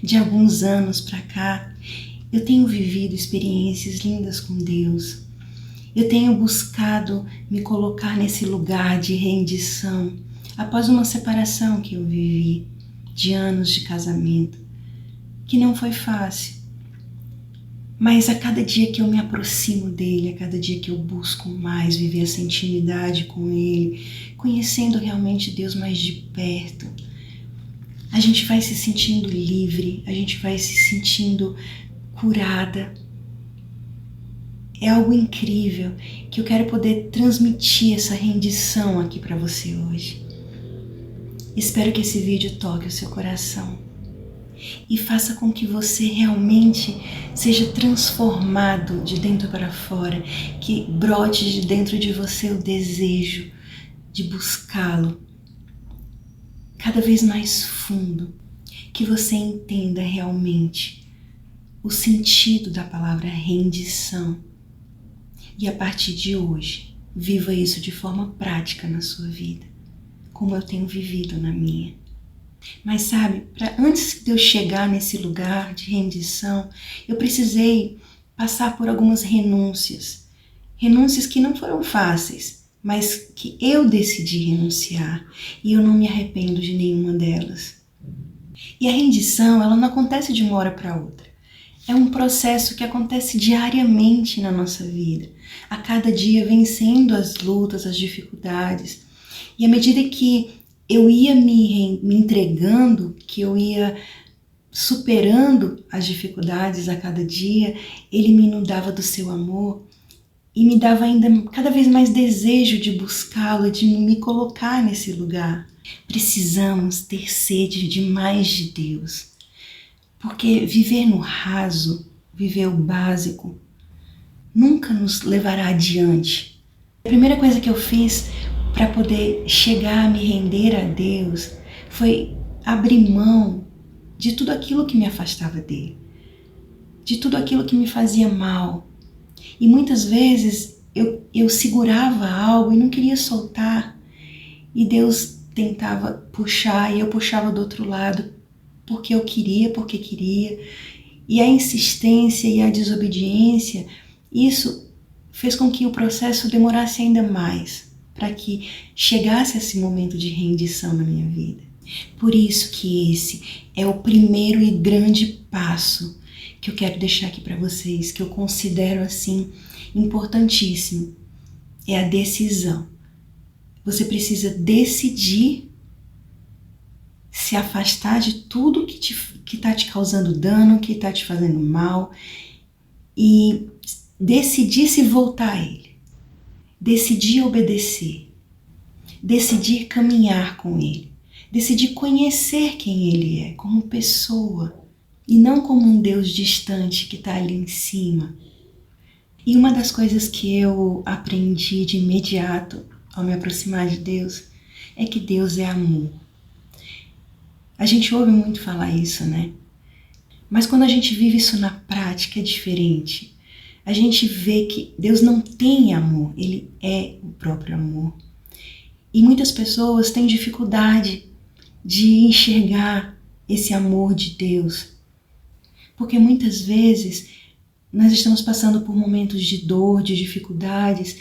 De alguns anos para cá, eu tenho vivido experiências lindas com Deus. Eu tenho buscado me colocar nesse lugar de rendição após uma separação que eu vivi de anos de casamento, que não foi fácil. Mas a cada dia que eu me aproximo dele, a cada dia que eu busco mais viver essa intimidade com ele, conhecendo realmente Deus mais de perto, a gente vai se sentindo livre, a gente vai se sentindo curada. É algo incrível que eu quero poder transmitir essa rendição aqui para você hoje. Espero que esse vídeo toque o seu coração e faça com que você realmente seja transformado de dentro para fora, que brote de dentro de você o desejo de buscá-lo cada vez mais fundo, que você entenda realmente o sentido da palavra rendição e a partir de hoje viva isso de forma prática na sua vida, como eu tenho vivido na minha. Mas sabe, antes de eu chegar nesse lugar de rendição, eu precisei passar por algumas renúncias. Renúncias que não foram fáceis, mas que eu decidi renunciar. E eu não me arrependo de nenhuma delas. E a rendição, ela não acontece de uma hora para outra. É um processo que acontece diariamente na nossa vida. A cada dia vencendo as lutas, as dificuldades. E à medida que eu ia me entregando, que eu ia superando as dificuldades a cada dia, ele me inundava do seu amor e me dava ainda cada vez mais desejo de buscá-lo, de me colocar nesse lugar. Precisamos ter sede de mais de Deus, porque viver no raso, viver o básico, nunca nos levará adiante. A primeira coisa que eu fiz para poder chegar a me render a Deus foi abrir mão de tudo aquilo que me afastava dele, de tudo aquilo que me fazia mal. E muitas vezes eu segurava algo e não queria soltar, e Deus tentava puxar e eu puxava do outro lado porque eu queria, porque queria. E a insistência e a desobediência, isso fez com que o processo demorasse ainda mais, para que chegasse esse momento de rendição na minha vida. Por isso que esse é o primeiro e grande passo que eu quero deixar aqui para vocês, que eu considero assim importantíssimo, é a decisão. Você precisa decidir se afastar de tudo que está te causando dano, que está te fazendo mal, e decidir se voltar a ele. Decidir obedecer, decidir caminhar com ele, decidir conhecer quem ele é como pessoa e não como um Deus distante que está ali em cima. E uma das coisas que eu aprendi de imediato ao me aproximar de Deus é que Deus é amor. A gente ouve muito falar isso, né? Mas quando a gente vive isso na prática é diferente. A gente vê que Deus não tem amor, Ele é o próprio amor. E muitas pessoas têm dificuldade de enxergar esse amor de Deus, porque muitas vezes nós estamos passando por momentos de dor, de dificuldades,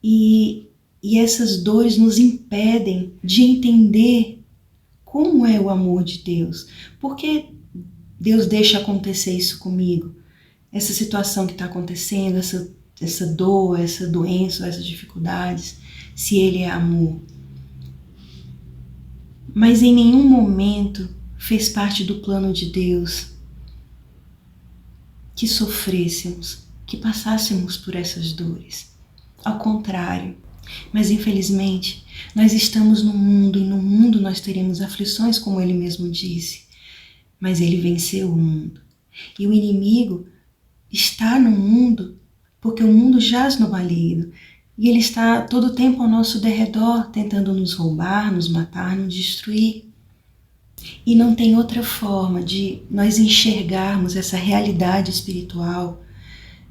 e essas dores nos impedem de entender como é o amor de Deus. Por que Deus deixa acontecer isso comigo? Essa situação que está acontecendo, essa dor, essa doença, essas dificuldades, se Ele é amor. Mas em nenhum momento fez parte do plano de Deus que sofrêssemos, que passássemos por essas dores. Ao contrário, mas infelizmente nós estamos no mundo e no mundo nós teremos aflições, como Ele mesmo disse. Mas Ele venceu o mundo. E o inimigo está no mundo porque o mundo jaz no maligno e ele está todo o tempo ao nosso derredor tentando nos roubar, nos matar, nos destruir. E não tem outra forma de nós enxergarmos essa realidade espiritual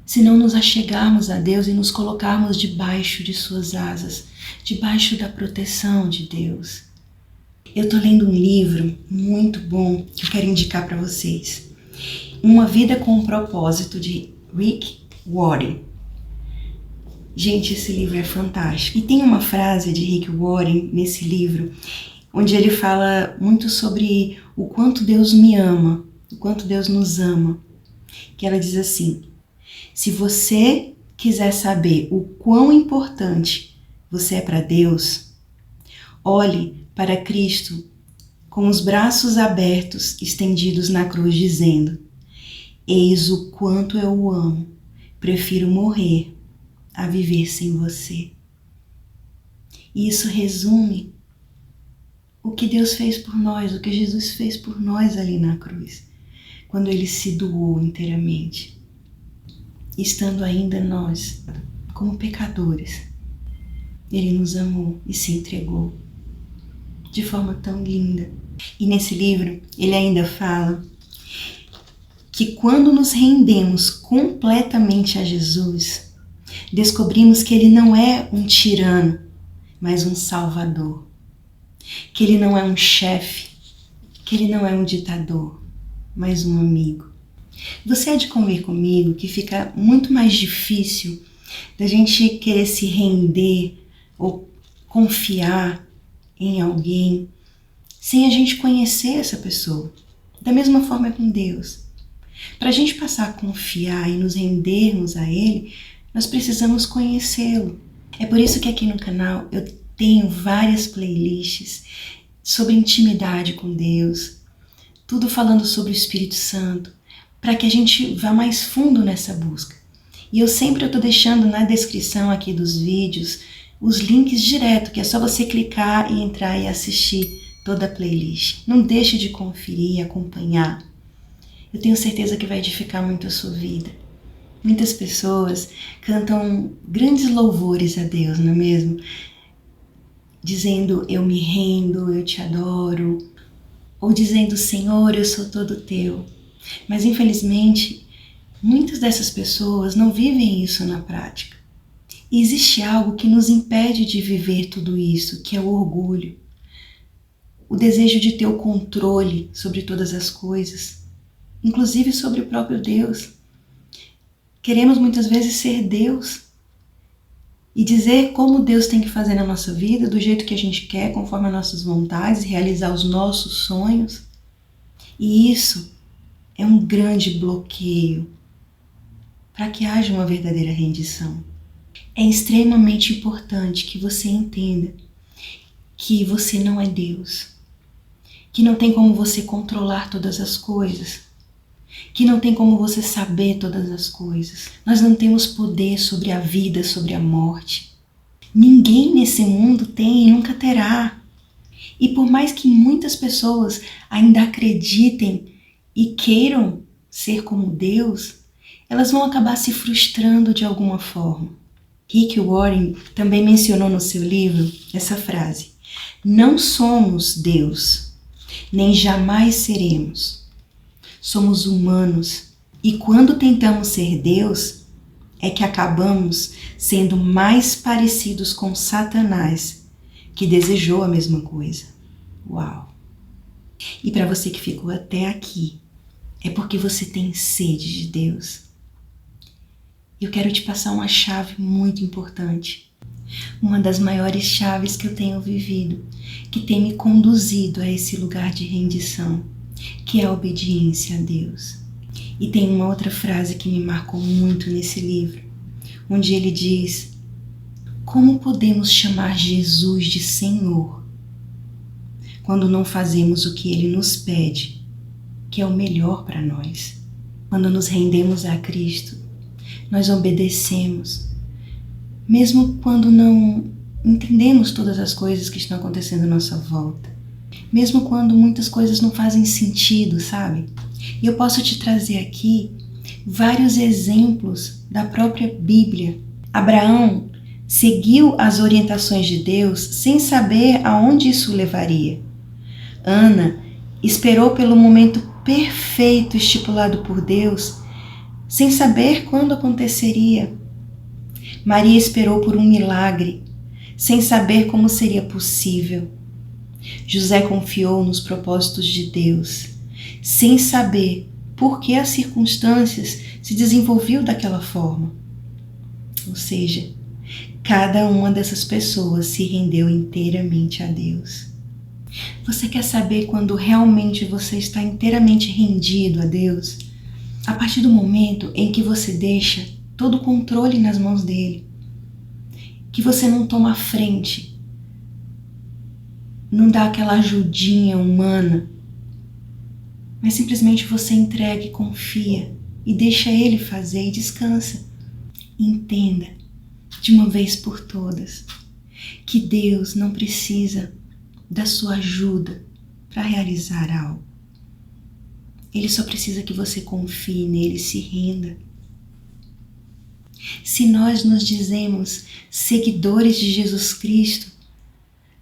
se não nos achegarmos a Deus e nos colocarmos debaixo de suas asas, debaixo da proteção de Deus. Eu tô lendo um livro muito bom que eu quero indicar para vocês. Uma Vida com um Propósito, de Rick Warren. Gente, esse livro é fantástico. E tem uma frase de Rick Warren nesse livro, onde ele fala muito sobre o quanto Deus me ama, o quanto Deus nos ama. Que ela diz assim: se você quiser saber o quão importante você é para Deus, olhe para Cristo com os braços abertos estendidos na cruz, dizendo: eis o quanto eu o amo, prefiro morrer a viver sem você. E isso resume o que Deus fez por nós, o que Jesus fez por nós ali na cruz, quando Ele se doou inteiramente, estando ainda nós como pecadores. Ele nos amou e se entregou de forma tão linda. E nesse livro ele ainda fala que quando nos rendemos completamente a Jesus, descobrimos que Ele não é um tirano, mas um salvador. Que Ele não é um chefe, que Ele não é um ditador, mas um amigo. Você há de convir comigo que fica muito mais difícil da gente querer se render ou confiar em alguém sem a gente conhecer essa pessoa. Da mesma forma é com Deus. Para a gente passar a confiar e nos rendermos a Ele, nós precisamos conhecê-lo. É por isso que aqui no canal eu tenho várias playlists sobre intimidade com Deus, tudo falando sobre o Espírito Santo, para que a gente vá mais fundo nessa busca. E eu sempre estou deixando na descrição aqui dos vídeos os links direto, que é só você clicar e entrar e assistir toda a playlist. Não deixe de conferir e acompanhar. Eu tenho certeza que vai edificar muito a sua vida. Muitas pessoas cantam grandes louvores a Deus, não é mesmo? Dizendo: eu me rendo, eu te adoro. Ou dizendo: Senhor, eu sou todo teu. Mas infelizmente, muitas dessas pessoas não vivem isso na prática. E existe algo que nos impede de viver tudo isso, que é o orgulho. O desejo de ter o controle sobre todas as coisas, inclusive sobre o próprio Deus. Queremos muitas vezes ser Deus e dizer como Deus tem que fazer na nossa vida, do jeito que a gente quer, conforme as nossas vontades, realizar os nossos sonhos. E isso é um grande bloqueio para que haja uma verdadeira rendição. É extremamente importante que você entenda que você não é Deus, que não tem como você controlar todas as coisas, que não tem como você saber todas as coisas. Nós não temos poder sobre a vida, sobre a morte. Ninguém nesse mundo tem e nunca terá. E por mais que muitas pessoas ainda acreditem e queiram ser como Deus, elas vão acabar se frustrando de alguma forma. Rick Warren também mencionou no seu livro essa frase: não somos Deus, nem jamais seremos. Somos humanos e quando tentamos ser Deus, é que acabamos sendo mais parecidos com Satanás, que desejou a mesma coisa. Uau! E para você que ficou até aqui, é porque você tem sede de Deus. Eu quero te passar uma chave muito importante, uma das maiores chaves que eu tenho vivido, que tem me conduzido a esse lugar de rendição, que é a obediência a Deus. E tem uma outra frase que me marcou muito nesse livro, onde ele diz: como podemos chamar Jesus de Senhor quando não fazemos o que Ele nos pede, que é o melhor para nós? Quando nos rendemos a Cristo, nós obedecemos, mesmo quando não entendemos todas as coisas que estão acontecendo à nossa volta, mesmo quando muitas coisas não fazem sentido, sabe? E eu posso te trazer aqui vários exemplos da própria Bíblia. Abraão seguiu as orientações de Deus sem saber aonde isso levaria. Ana esperou pelo momento perfeito estipulado por Deus, sem saber quando aconteceria. Maria esperou por um milagre, sem saber como seria possível. José confiou nos propósitos de Deus, sem saber por que as circunstâncias se desenvolviam daquela forma. Ou seja, cada uma dessas pessoas se rendeu inteiramente a Deus. Você quer saber quando realmente você está inteiramente rendido a Deus? A partir do momento em que você deixa todo o controle nas mãos dele, que você não toma a frente, não dá aquela ajudinha humana, mas simplesmente você entrega e confia e deixa ele fazer e descansa. Entenda de uma vez por todas que Deus não precisa da sua ajuda para realizar algo. Ele só precisa que você confie nele e se renda. Se nós nos dizemos seguidores de Jesus Cristo,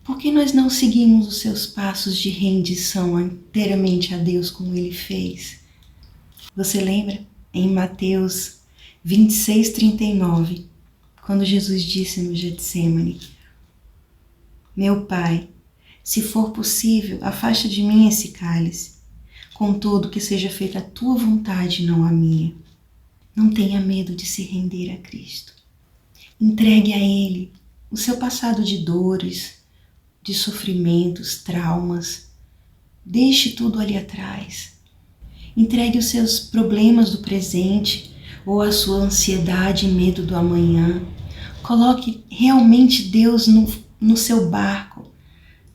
por que nós não seguimos os seus passos de rendição inteiramente a Deus como ele fez? Você lembra em Mateus 26:39, quando Jesus disse no Getsêmani: Meu Pai, se for possível, afasta de mim esse cálice. Contudo, que seja feita a tua vontade, não a minha. Não tenha medo de se render a Cristo. Entregue a Ele o seu passado de dores, de sofrimentos, traumas. Deixe tudo ali atrás. Entregue os seus problemas do presente ou a sua ansiedade e medo do amanhã. Coloque realmente Deus no seu barco,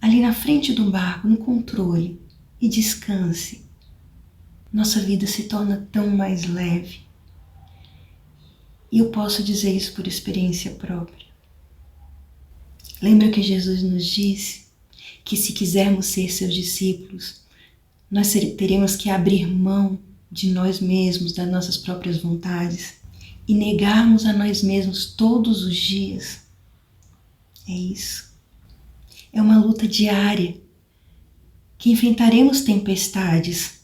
ali na frente do barco, no controle, e descanse. Nossa vida se torna tão mais leve. E eu posso dizer isso por experiência própria. Lembra que Jesus nos disse que se quisermos ser seus discípulos, nós teremos que abrir mão de nós mesmos, das nossas próprias vontades e negarmos a nós mesmos todos os dias. É isso. É uma luta diária, que enfrentaremos tempestades,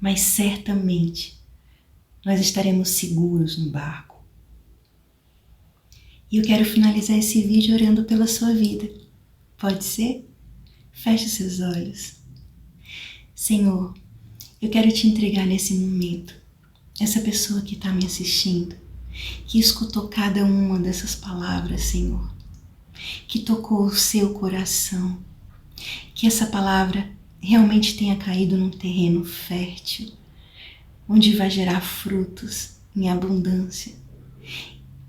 mas certamente nós estaremos seguros no barco. E eu quero finalizar esse vídeo orando pela sua vida. Pode ser? Feche seus olhos. Senhor, eu quero te entregar nesse momento essa pessoa que está me assistindo, que escutou cada uma dessas palavras, Senhor, que tocou o seu coração, que essa palavra realmente tenha caído num terreno fértil, onde vai gerar frutos em abundância.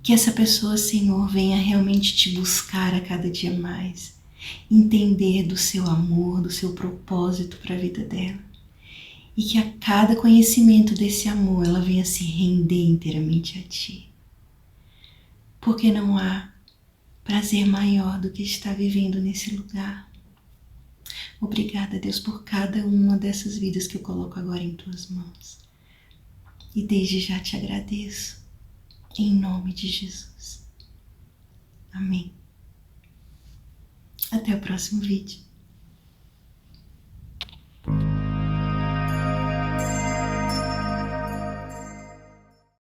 Que essa pessoa, Senhor, venha realmente te buscar a cada dia mais, entender do seu amor, do seu propósito para a vida dela. E que a cada conhecimento desse amor ela venha se render inteiramente a Ti. Porque não há prazer maior do que estar vivendo nesse lugar. Obrigada, Deus, por cada uma dessas vidas que eu coloco agora em Tuas mãos. E desde já te agradeço, em nome de Jesus. Amém. Até o próximo vídeo.